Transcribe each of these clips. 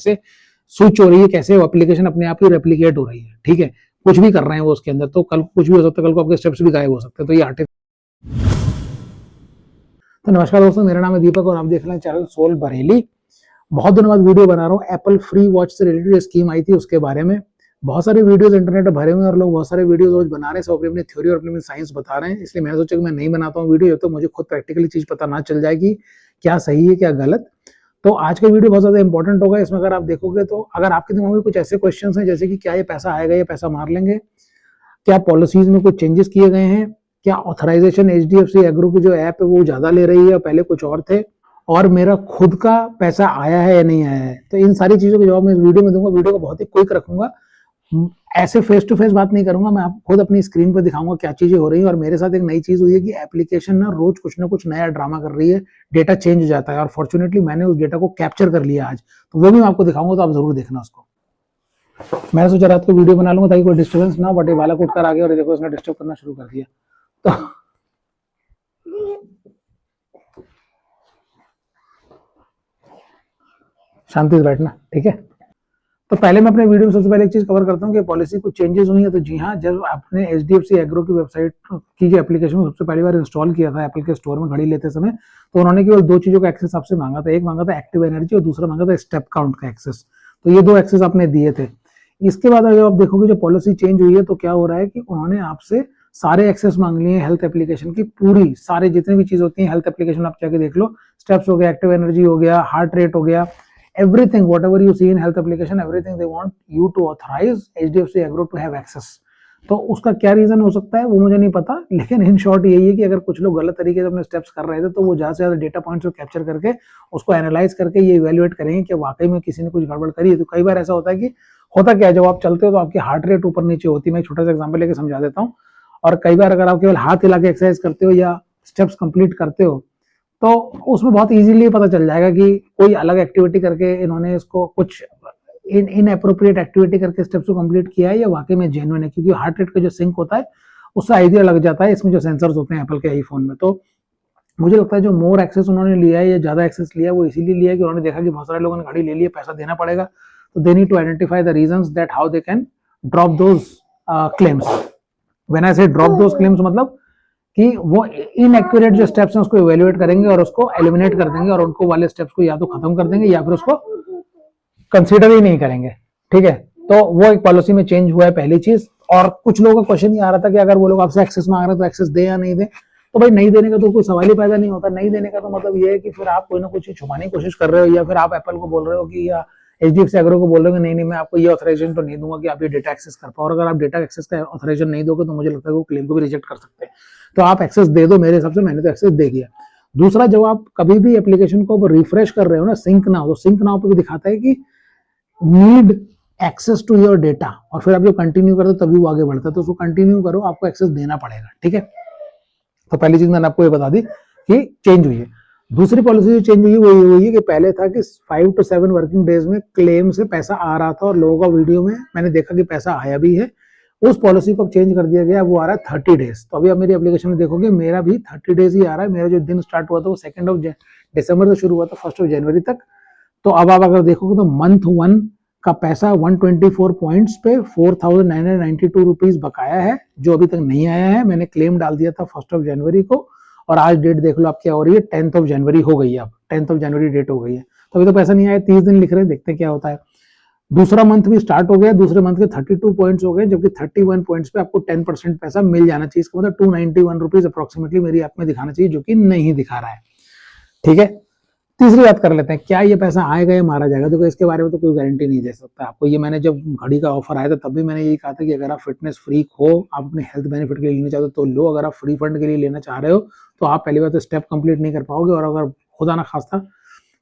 कैसे स्विच हो रही है, कैसे वो एप्लीकेशन अपने आप ही रेप्लिकेट हो रही है, ठीक है, कुछ भी कर रहे हैं वो उसके अंदर, तो कल कुछ भी हो सकता है, कल को आपके स्टेप्स भी गायब हो सकते हैं, तो ये तो नमस्कार दोस्तों, मेरा नाम है दीपक और आप देख रहे हैं चैनल सोल बरेली। बहुत दिनों बाद वीडियो बना रहा हूँ। एप्पल फ्री वॉच से रिलेटेड स्कीम आई थी उसके बारे में। बहुत सारे वीडियोस इंटरनेट पर भरे हुए हैं और लोग बहुत सारे वीडियोस रोज बना रहे हैं, सब अपनी अपनी थ्योरी और अपनी साइंस बता रहे हैं, इसलिए मैंने सोचा कि मैं नहीं बनाता हूँ वीडियो, तो मुझे खुद प्रैक्टिकली चीज पता ना चल जाएगी क्या सही है क्या गलत। तो आज का वीडियो बहुत ज्यादा इंपॉर्टेंट होगा। इसमें अगर आप देखोगे तो अगर आपके दिमाग में कुछ ऐसे क्वेश्चन हैं जैसे कि क्या ये पैसा आएगा, ये पैसा मार लेंगे, क्या पॉलिसीज में कुछ चेंजेस किए गए हैं, क्या ऑथराइजेशन एचडीएफसी एग्रो की जो ऐप है वो ज्यादा ले रही है, पहले कुछ और थे, और मेरा खुद का पैसा आया है या नहीं आया है, तो इन सारी चीजों के जवाब मैं इस वीडियो में दूंगा। वीडियो को बहुत ही क्विक रखूंगा, ऐसे फेस टू फेस बात नहीं करूंगा, मैं आपको खुद अपनी स्क्रीन पर दिखाऊंगा क्या चीजें हो रही है। और मेरे साथ एक नई चीज हुई है कि एप्लीकेशन ना कुछ नया ड्रामा कर रही है, डेटा चेंज हो जाता है, और फॉर्चुनेटली मैंने उस डेटा को कैप्चर कर लिया आज, तो वो भी मैं आपको दिखाऊंगा, तो आप जरूर देखना उसको। मैंने सोचा रात को वीडियो बना लूंगा ताकि कोई डिस्टर्बेंस ना हो, बट ये बालक उठकर आ गया और देखो इसने डिस्टर्ब करना शुरू कर दिया। तो शांति से बैठना, ठीक है। तो पहले मैं अपने वीडियो में सबसे पहले एक चीज कवर करता हूँ कि पॉलिसी कुछ चेंजेस हुई है। तो जी हाँ, जब आपने एचडीएफसी एग्रो की वेबसाइट की जो एप्लीकेशन सबसे पहली बार इंस्टॉल किया था एप्पल के स्टोर में घड़ी लेते समय, तो उन्होंने केवल दो चीजों का एक्सेस आपसे मांगा था। एक मांगा था एक्टिव एनर्जी और दूसरा मांगा था स्टेप काउंट का एक्सेस। तो ये दो एक्सेस आपने दिए थे। इसके बाद अगर आप देखोगे जो पॉलिसी चेंज हुई है तो क्या हो रहा है कि उन्होंने आपसे सारे एक्सेस मांग लिए हैं हेल्थ एप्लीकेशन की, पूरी सारे जितनी भी चीज होती है हेल्थ एप्लीकेशन आप जाके देख लो, स्टेप्स हो गया, एक्टिव एनर्जी हो गया, हार्ट रेट हो गया, everything whatever you see in health application, everything they want you to authorize HDFC Agro to have access। तो उसका क्या रीजन हो सकता है वो मुझे नहीं पता, लेकिन इन शॉर्ट यही है कि अगर कुछ लोग गलत तरीके से अपने स्टेप्स कर रहे थे तो वो ज्यादा से ज्यादा डेटा पॉइंट्स को कैप्चर करके उसको एनालाइज करके ये इवेल्युएट करेंगे कि वाकई में किसी ने कुछ गड़बड़ करी है। तो कई बार ऐसा होता है कि होता क्या है, जब आप चलते हो तो आपकी हार्ट रेट ऊपर नीचे होती है। मैं एक छोटा सा एग्जाम्पल लेके समझा देता हूँ। और कई बार अगर आप केवल हाथ हिला के एक्सरसाइज करते हो या स्टेप्स कंप्लीट करते हो तो उसमें बहुत इजीली पता चल जाएगा कि कोई अलग एक्टिविटी करके इन्होंने इसको कुछ इनएप्रोप्रिएट एक्टिविटी करके स्टेप्स को कंप्लीट किया है या वाकई में जेन्युइन है, क्योंकि हार्ट रेट का जो सिंक होता है उससे आइडिया लग जाता है इसमें जो सेंसर्स होते हैं एप्पल के आईफोन में। तो मुझे लगता है जो मोर एक्सेस उन्होंने लिया है या ज्यादा एक्सेस लिया है वो इसीलिए लिया है कि उन्होंने देखा कि बहुत सारे लोगों ने घड़ी ले ली है, पैसा देना पड़ेगा, तो they need to identify the reasons that how they can drop those claims. When I say drop those claims मतलब कि वो इनएक्यूरेट जो स्टेप्स हैं उसको इवेल्युएट करेंगे और उसको एलिमिनेट कर देंगे और उनको वाले स्टेप्स को या तो खत्म कर देंगे या फिर उसको कंसीडर ही नहीं करेंगे, ठीक है। तो वो एक पॉलिसी में चेंज हुआ है, पहली चीज। और कुछ लोगों का क्वेश्चन ये आ रहा था कि अगर वो लोग आपसे एक्सेस मांग रहे हैं तो एक्सेस दे या नहीं दे, तो भाई नहीं देने का तो कोई सवाल ही पैदा नहीं होता। नहीं देने का तो मतलब ये है कि फिर आप कोई ना कुछ छुपाने की कोशिश कर रहे हो, या फिर आप एप्पल को बोल रहे हो कि या एचडीएफसी एग्रो को बोल रहे हो कि नहीं मैं आपको ये ऑथराइजेशन तो नहीं दूंगा कि आप ये डेटा एक्सेस कर पाओ। और अगर आप डेटा एक्सेस का ऑथराइजेशन नहीं दोगे तो मुझे लगता है वो क्लेम को भी रिजेक्ट कर सकते हैं। तो आप एक्सेस दे दो, मेरे हिसाब से मैंने तो एक्सेस दे दिया। दूसरा, जब आप कभी भी एप्लीकेशन को रिफ्रेश कर रहे हो ना, सिंक नाउ, तो सिंक नाउ पे भी दिखाता है कि need access to your data, और फिर आप जो कंटिन्यू करते हो तभी वो आगे बढ़ता है, तो उसको कंटिन्यू करो, आपको एक्सेस देना पड़ेगा, ठीक है। तो पहली चीज मैंने आपको ये बता दी कि चेंज हुई है। दूसरी पॉलिसी जो चेंज हुई वो ये हुई है कि पहले था कि 5 to 7 वर्किंग डेज में क्लेम से पैसा आ रहा था और लोगों का वीडियो में मैंने देखा कि पैसा आया भी है। उस पॉलिसी को चेंज कर दिया गया, वो आ रहा है 30 डेज। तो अभी आप मेरी एप्लीकेशन में देखोगे मेरा भी 30 डेज ही आ रहा है। मेरा जो दिन स्टार्ट हुआ था वो 2 दिसंबर से शुरू हुआ था 1 जनवरी तक। तो अब आप अगर देखोगे तो मंथ 1 का पैसा 124 पॉइंट्स पे 4,992 रुपीज बकाया है, जो अभी तक नहीं आया है। मैंने क्लेम डाल दिया था 1 जनवरी को, और आज डेट देख लो आप क्या हो रही है, 10 जनवरी हो गई है। अब 10 जनवरी डेट हो गई है, तो अभी तो पैसा नहीं आया, 30 दिन लिख रहे हैं, देखते हैं क्या होता है। दूसरा मंथ भी स्टार्ट हो गया, दूसरे मंथ के 32 पॉइंट्स हो गए, जबकि 31 पॉइंट्स पे आपको 10% पैसा मिल जाना चाहिए। इसका मतलब 291 रुपीज अप्रोक्सीमेटली मेरी ऐप में दिखाना चाहिए, जो कि नहीं दिखा रहा है, ठीक है। तीसरी बात कर लेते हैं, क्या ये पैसा आएगा या मारा जाएगा। देखो इसके बारे में तो कोई गारंटी नहीं दे सकता आपको। ये मैंने जब घड़ी का ऑफर आया था तब भी मैंने यही कहा था कि अगर आप फिटनेस फ्रीक हो, आप अपने हेल्थ बेनिफिट के लिए लेना चाहते हो तो लो, अगर आप फ्री फंड के लिए लेना चाह रहे हो तो आप पहली बार तो स्टेप कंप्लीट नहीं कर पाओगे, और अगर खुदा ना खास्ता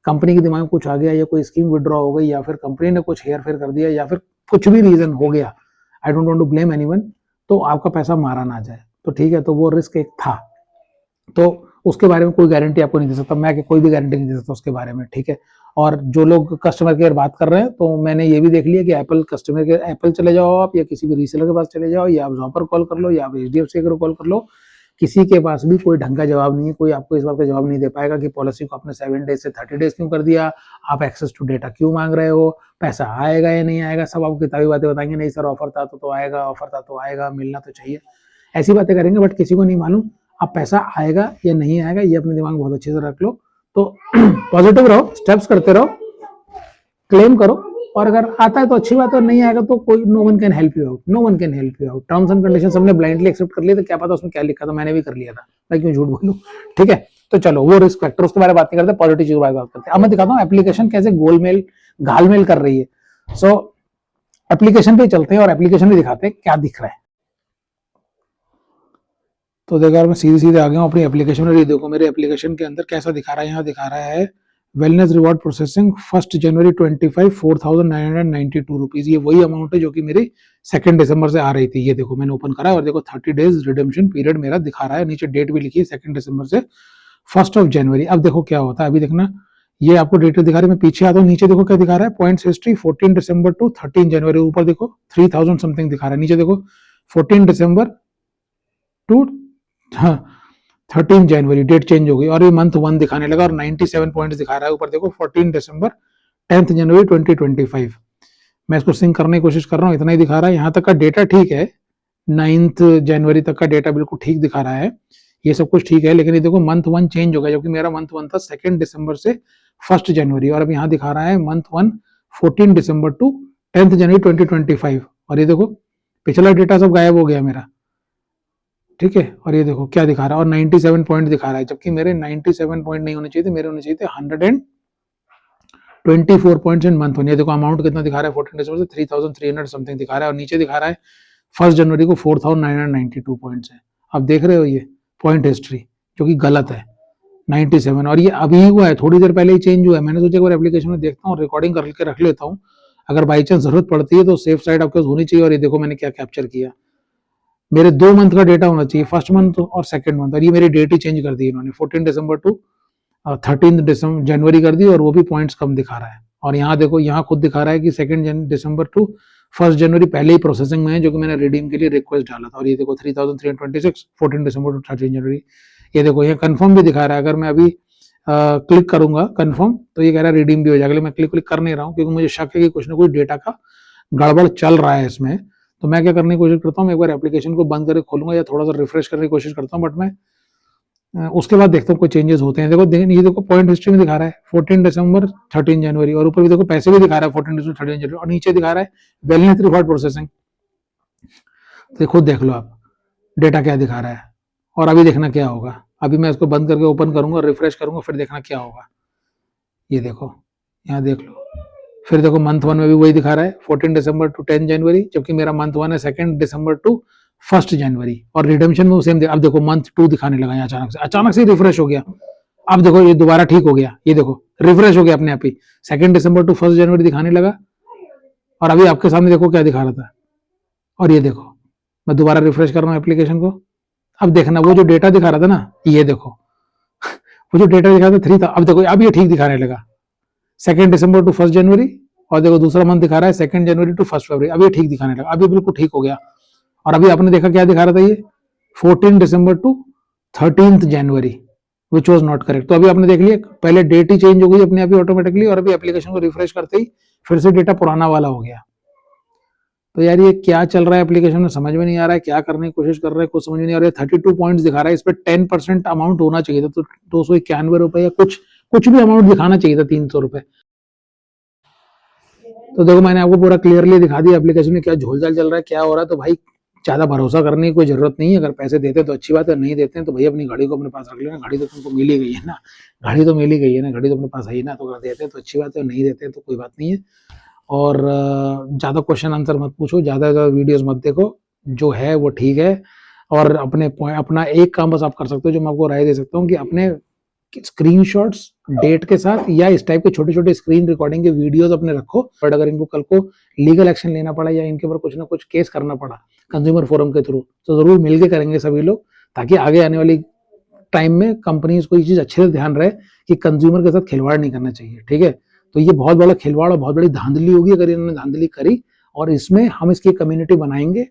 कंपनी के दिमाग में कुछ आ गया या कोई स्कीम विड्रॉ हो गई या फिर कंपनी ने कुछ हेयर फेयर कर दिया या फिर कुछ भी रीजन हो गया, I don't want to blame anyone, तो आपका पैसा मारा ना जाए, तो ठीक है। तो वो रिस्क एक था, तो उसके बारे में कोई गारंटी आपको नहीं दे सकता, मैं कोई भी गारंटी नहीं दे सकता उसके बारे में, ठीक है। और जो लोग कस्टमर केयर बात कर रहे हैं, तो मैंने ये भी देख लिया कि एप्पल कस्टमर केयर, एप्पल चले जाओ आप, या किसी भी रीसेलर के पास चले जाओ, या आप जॉपर कॉल कर लो, या आप एचडीएफसी को कॉल कर लो, किसी के पास भी कोई ढंग का जवाब नहीं है, कोई आपको इस बात का जवाब नहीं दे पाएगा कि पॉलिसी को आपने 7 डेज से 30 डेज क्यों कर दिया, आप एक्सेस टू डेटा क्यों मांग रहे हो, पैसा आएगा या नहीं आएगा, सब आपको किताबी बातें बताएंगे, नहीं सर ऑफर था तो आएगा, ऑफर था तो आएगा, मिलना तो चाहिए, ऐसी बातें करेंगे। बट किसी को नहीं मालूम अब पैसा आएगा या नहीं आएगा, ये अपने दिमाग में बहुत अच्छे से रख लो। तो पॉजिटिव रहो, स्टेप्स करते रहो, क्लेम करो, और अगर आता है तो अच्छी बात है, और नहीं आएगा तो कोई no one can help you out, no one can help you out. Terms and condition हमने ब्लाइंडली एक्सेप्ट कर लिया, तो क्या पता उसमें क्या लिखा था, मैंने भी कर लिया था, मैं क्यों झूठ बोलूं। ठीक है, तो चलो वो रिस्क फैक्टर उसके बारे में बात नहीं करते, पॉजिटिव चीज बात करते हैं। अब मैं दिखाता हूँ एप्लीकेशन कैसे गोलमेल घालमेल कर रही है। सो एप्लीकेशन पे चलते हैं और एप्लीकेशन भी दिखाते हैं क्या दिख रहा है। तो देखो यार मैं सीधे सीधे आ गया हूँ अपनी एप्लीकेशन में। ये देखो मेरे एप्लीकेशन के अंदर कैसा दिखा रहा है, यहाँ दिखा रहा है वेलनेस रिवॉर्ड प्रोसेसिंग 1 जनवरी 25 4,992 रुपीज। ये वही अमाउंट है जो कि मेरी 2 दिसंबर से आ रही थी। ये देखो मैंने ओपन करा और देखो 30 डेज रिडेम्पशन पीरियड मेरा दिखा रहा है, नीचे डेट भी लिखी है 2 दिसंबर से 1 जनवरी। अब देखो क्या होता है, अभी देखना ये आपको डेट दिखा रही है। मैं पीछे आता हूँ, नीचे देखो क्या दिखा रहा है, पॉइंट्स हिस्ट्री 14 दिसंबर टू 13 जनवरी। ऊपर देखो 3000 समथिंग दिखा रहा है, नीचे देखो 14 दिसंबर टू 13 जनवरी डेट चेंज हो गई और ये मंथ 1 दिखाने लगा और 97 पॉइंट्स दिखा रहा है। ऊपर देखो 14 दिसंबर 10 जनवरी 2025। मैं इसको सिंक करने की कोशिश कर रहा हूँ, इतना ही दिखा रहा है। यहाँ तक का डेटा ठीक है, 9 जनवरी तक का डेटा बिल्कुल ठीक दिखा रहा है, ये सब कुछ ठीक है। लेकिन ये देखो मंथ 1 चेंज हो गया, क्योंकि मेरा मंथ 1 था 2 दिसंबर से 1 जनवरी, और अब यहाँ दिखा रहा है मंथ 1 14 दिसंबर टू 10 जनवरी 2025। और ये देखो पिछला डेटा सब गायब हो गया मेरा। ठीक है, और ये देखो क्या दिखा रहा है, और 97 पॉइंट दिखा रहा है, जबकि मेरे 97 पॉइंट नहीं होने चाहिए थे, मेरे होने चाहिए थे 124 पॉइंट्स इन मंथ 1। ये देखो अमाउंट कितना दिखा रहा है, 14 दिसंबर से 3300 समथिंग दिखा रहा है, और नीचे दिखा रहा है 1 जनवरी को 4992 पॉइंट्स है। अब देख रहे हो ये पॉइंट हिस्ट्री जो कि गलत है 97, और ये अभी हुआ है, थोड़ी देर पहले ही चेंज हुआ है। मैंने सोचा एक बार एप्लीकेशन में देखता हूँ, रिकॉर्डिंग करके रख लेता हूँ, अगर बाई चांस जरूरत पड़ती है तो सेफ साइड आपके पास होनी चाहिए। और ये देखो मैंने क्या कैप्चर किया, मेरे 2 मंथ का डेटा होना चाहिए, फर्स्ट मंथ और सेकंड मंथ, और ये मेरी डेट ही चेंज कर दी इन्होंने, 14 दिसंबर टू 13 जनवरी कर दी, और वो भी पॉइंट्स कम दिखा रहा है। और यहाँ देखो यहाँ खुद दिखा रहा है कि 2 दिसंबर टू 1 जनवरी पहले ही प्रोसेसिंग में है, जो कि मैंने रिडीम के लिए रिक्वेस्ट डाला था। और ये देखो 3326 14 दिसंबर टू 13 जनवरी। ये देखो ये कंफर्म भी दिखा रहा है, अगर मैं अभी क्लिक करूंगा कंफर्म तो ये कह रहा है रिडीम भी हो जाएगा। मैं क्लिक कर नहीं रहा हूँ, क्योंकि मुझे शक है कि कुछ ना कुछ डेटा का गड़बड़ चल रहा है इसमें। तो मैं क्या करने की कोशिश करता हूँ, एक बार एप्लीकेशन को बंद करके खोलूंगा या थोड़ा सा रिफ्रेश करने की कोशिश करता हूँ, बट मैं उसके बाद देखता हूँ कोई चेंजेस होते हैं। देखो ये देखो पॉइंट हिस्ट्री में दिखा रहा है 14 दिसंबर 13 जनवरी, और ऊपर भी देखो पैसे भी दिखा रहा है 14 दिसंबर 13 जनवरी, और नीचे दिखा रहा है वेलनेस रिवॉर्ड प्रोसेसिंग। तो खुद देख लो आप डेटा क्या दिखा रहा है, और अभी देखना क्या होगा। अभी मैं इसको बंद करके ओपन करूंगा, रिफ्रेश करूंगा, फिर देखना क्या होगा। ये देखो यहाँ देख लो, फिर देखो मंथ 1 में भी वही दिखा रहा है 14 दिसंबर टू 10 जनवरी, जबकि मेरा मंथ 1 है 2 दिसंबर टू 1 जनवरी, और रिडेम्पशन में सेम। अब देखो मंथ 2 दिखाने लगा, अचानक से रिफ्रेश हो गया। अब देखो ये दोबारा ठीक हो गया, ये देखो रिफ्रेश हो गया अपने आप ही, 2 दिसंबर टू 1 जनवरी दिखाने लगा, और अभी आपके सामने देखो क्या दिखा रहा था। और ये देखो मैं दोबारा रिफ्रेश कर रहा हूँ एप्लीकेशन को, अब देखना वो जो डेटा दिखा रहा था ना, ये देखो वो जो डेटा दिखा था 3 था, अब देखो अब ये ठीक दिखाने लगा 2 दिसंबर टू 1 जनवरी, और देखो दूसरा मंथ दिखा रहा है 2 जनवरी टू 1 फरवरी। अब ये ठीक दिखाने लगा, अभी बिल्कुल ठीक हो गया। और अभी आपने देखा क्या दिखा रहा था, ये 14 दिसंबर टू 13 जनवरी, विच वॉज नॉट करेक्ट। तो अभी आपने देख लिया, पहले डेट ही चेंज हो गई अपने आप ही ऑटोमेटिकली, और अभी एप्लीकेशन को रिफ्रेश करते ही फिर से डेटा पुराना वाला हो गया। तो यार ये क्या चल रहा है एप्लीकेशन में, समझ में नहीं आ रहा है, क्या करने की कोशिश कर रहे हैं कुछ समझ में नहीं आ रहा है। 32 पॉइंट्स दिखा रहा है, इस पर 10% अमाउंट होना चाहिए था, तो 291 रुपए या कुछ भी अमाउंट दिखाना चाहिए था, 300 रुपए। तो देखो मैंने आपको पूरा क्लियरली दिखा दिया एप्लीकेशन में क्या झोलझाल चल रहा है, क्या हो रहा है। तो भाई ज्यादा भरोसा करने की कोई जरूरत नहीं है, अगर पैसे देते हैं तो अच्छी बात है, नहीं देते हैं तो भाई अपनी गाड़ी को अपने पास रख लेना, गाड़ी तो तुमको मिल ही गई है ना, गाड़ी तो मिल ही गई है ना, गाड़ी तो अपने पास है ही ना। तो अगर देते हैं तो अच्छी बात है, नहीं देते हैं तो कोई बात नहीं है। और ज़्यादा क्वेश्चन आंसर मत पूछो, ज़्यादा वीडियोस मत देखो, जो है वो ठीक है। और अपना एक काम बस आप कर सकते हो, जो मैं आपको राय दे सकता हूँ, कि अपने स्क्रीनशॉट्स डेट के साथ या इस टाइप के छोटे छोटे स्क्रीन रिकॉर्डिंग के वीडियोस अपने रखो। बट अगर इनको कल को लीगल एक्शन लेना पड़ा या इनके ऊपर कुछ ना कुछ केस करना पड़ा कंज्यूमर फोरम के थ्रू, तो जरूर मिलके करेंगे सभी लोग, ताकि आगे आने वाली टाइम में कंपनीज को ये चीज अच्छे से ध्यान रहे कि कंज्यूमर के साथ खिलवाड़ नहीं करना चाहिए। ठीक है, तो ये बहुत बड़ा खिलवाड़ और बहुत बड़ी धांधली होगी अगर इन्होंने धांधली करी, और इसमें हम इसकी कम्युनिटी बनाएंगे,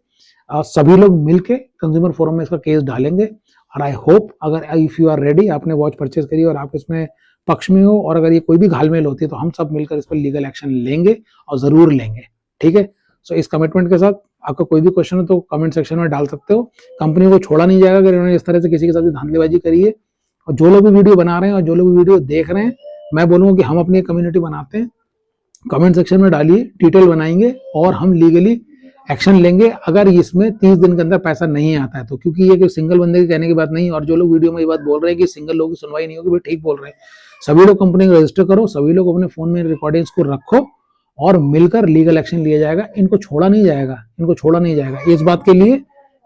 सभी लोग मिलके कंज्यूमर फोरम में इसका केस डालेंगे, और आई होप अगर इफ यू आर रेडी, आपने वॉच परचेज करी और आप इसमें पक्ष में हो, और अगर ये कोई भी घालमेल होती है तो हम सब मिलकर इस पर लीगल एक्शन लेंगे और जरूर लेंगे, ठीक है। सो इस कमिटमेंट के साथ आपका कोई भी क्वेश्चन हो तो कमेंट सेक्शन में डाल सकते हो। कंपनी को छोड़ा नहीं जाएगा अगर इन्होंने इस तरह से किसी के साथ भी धांधलीबाजी करी है। और जो लोग भी वीडियो बना रहे हैं और जो लोग भी वीडियो देख रहे हैं, मैं बोलूंगा कि हम अपनी कम्युनिटी बनाते हैं, कमेंट सेक्शन में डालिए, डिटेल बनाएंगे और हम लीगली एक्शन लेंगे अगर इसमें 30 दिन के अंदर पैसा नहीं आता है तो। क्योंकि ये कि सिंगल बंदे के कहने की बात नहीं। और जो लोग वीडियो में ये बात बोल रहे हैं कि सिंगल लोगों की सुनवाई नहीं होगी, वो ठीक बोल रहे हैं। सभी लोग कंपनी को रजिस्टर करो, सभी लोग अपने फोन में रिकॉर्डिंग्स को रखो और मिलकर लीगल एक्शन लिया जाएगा। इनको छोड़ा नहीं जाएगा, इनको छोड़ा नहीं जाएगा इस बात के लिए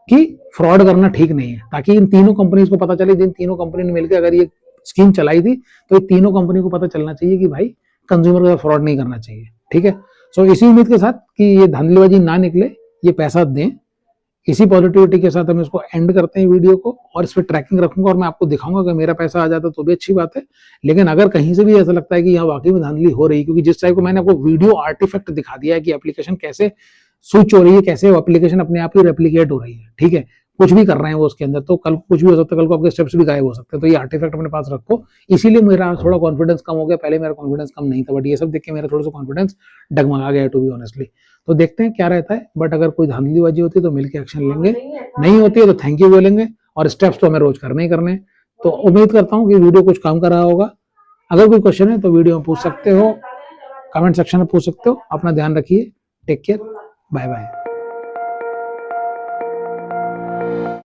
कि फ्रॉड करना ठीक नहीं है, ताकि इन तीनों कंपनीज को पता चले। जिन तीनों कंपनी ने मिलकर अगर ये स्कीम चलाई थी तो ये तीनों कंपनी को पता चलना चाहिए कि भाई कंज्यूमर का फ्रॉड नहीं करना चाहिए, ठीक है। सो इसी उम्मीद के साथ कि ये धांधलीबाजी ना निकले, ये पैसा दें, इसी पॉजिटिविटी के साथ हम इसको एंड करते हैं वीडियो को। और इस पर ट्रैकिंग रखूंगा और मैं आपको दिखाऊंगा कि मेरा पैसा आ जाता तो भी अच्छी बात है। लेकिन अगर कहीं से भी ऐसा लगता है कि यहाँ वाकई में धांधली हो रही है, क्योंकि जिस टाइप को मैंने आपको वीडियो आर्टिफैक्ट दिखा दिया है कि एप्लीकेशन कैसे स्विच हो रही है, कैसे एप्लीकेशन अपने आप ही रेप्लिकेट हो रही है, ठीक है, कुछ भी कर रहे हैं वो उसके अंदर, तो कल कुछ भी हो सकता है, कल को आपके स्टेप्स भी गायब हो सकते हैं। तो ये आर्टिफैक्ट अपने पास रखो। इसीलिए मेरा थोड़ा कॉन्फिडेंस कम हो गया, पहले मेरा कॉन्फिडेंस कम नहीं था, बट ये सब देख के मेरा थोड़ा सा कॉन्फिडेंस डगमगा गया टू बी ऑनेस्टली। तो देखते हैं क्या रहता है। बट अगर कोई धांधलीबाजी होती है तो मिलकर एक्शन लेंगे, नहीं होती है तो थैंक यू बोलेंगे, और स्टेप्स तो हमें रोज करने ही करने। तो उम्मीद करता हूँ कि वीडियो कुछ काम कर रहा होगा। अगर कोई क्वेश्चन है तो वीडियो में पूछ सकते हो, कमेंट सेक्शन में पूछ सकते हो। अपना ध्यान रखिए, टेक केयर, बाय बाय।